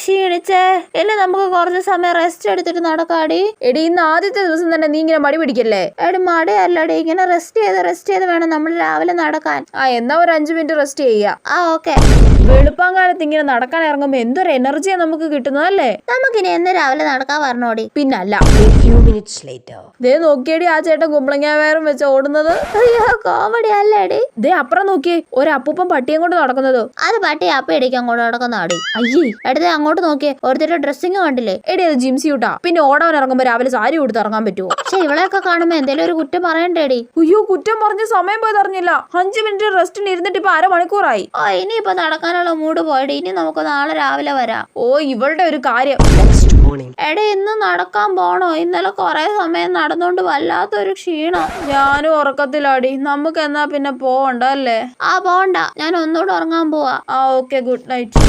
ക്ഷീണിച്ചേ. ഇല്ല നമുക്ക് കുറച്ച് സമയം റെസ്റ്റ് എടുത്തിട്ട് നടക്കാടി. എടി ഇന്ന് ആദ്യത്തെ ദിവസം തന്നെ നീ ഇങ്ങനെ മടി പിടിക്കല്ലേ? എടി മടിയല്ലടി, ഇങ്ങനെ റെസ്റ്റ് ചെയ്ത് വേണം നമ്മൾ രാവിലെ നടക്കാൻ. എന്നാ ഒരു 5 മിനിറ്റ് റെസ്റ്റ് ചെയ്യാ. ഓക്കെ. വെളുപ്പാങ്കാലത്ത് ഇങ്ങനെ നടക്കാൻ ഇറങ്ങുമ്പോ എന്തൊരു എനർജിയാ നമുക്ക് കിട്ടുന്നതല്ലേ. നമുക്കിനി എന്ന് രാവിലെ നടക്കാൻ പറഞ്ഞോടി. പിന്നല്ല. ദേ നോക്കിയടി ആ ചേട്ടൻ കുമ്പളങ്ങ വയറും വെച്ച് ഓടുന്നത്. അയ്യോ കോമഡി അല്ലേടി. ദേ അപ്പുറം നോക്കിയേ ഒരു അപ്പൂപ്പൻ പട്ടിയും കൊണ്ട് നടക്കുന്നത്. അത് പട്ടി അപ്പ ഇടിക്കാൻ അങ്ങോട്ട് നടക്കുന്നതാടി. അയ്യേ എടുത്തേ അങ്ങോട്ട് നോക്കിയേ, ഓരോരുത്തരുടെ ഡ്രസ്സിങ് കണ്ടില്ലേ? എടി അത് ജിംസിയൂട്ടാ. പിന്നെ ഓടാൻ ഇറങ്ങുമ്പോ രാവിലെ സാരി കൊടുത്ത് ഇറങ്ങാൻ പറ്റുമോ? പക്ഷെ ഇവളെയൊക്കെ കാണുമ്പോ എന്തേലും ഒരു കുറ്റം പറയണ്ടേടി. അയ്യോ കുറ്റം പറഞ്ഞ് സമയം പോയത് അറിഞ്ഞില്ല. 5 മിനിറ്റ് റെസ്റ്റിന് ഇരുന്നിട്ട് ഇപ്പൊ അരമണിക്കൂറായി. ഇനിയിപ്പോ നടക്കാനുള്ള മൂഡ് പോയിട്ട് ഇനി നമുക്ക് നാളെ രാവിലെ വരാം. ഇവളുടെ ഒരു കാര്യം. എടേ ഇന്ന് നടക്കാൻ പോണോ? ഇന്നലെ കൊറേ സമയം നടന്നോണ്ട് വല്ലാത്തൊരു ക്ഷീണം. ഞാനും ഉറക്കത്തിലാടി. നമുക്ക് എന്നാ പിന്നെ പോവണ്ട അല്ലേ? പോണ്ട, ഞാൻ ഒന്നുകൂടെ ഉറങ്ങാൻ പോവാ. Okay good night.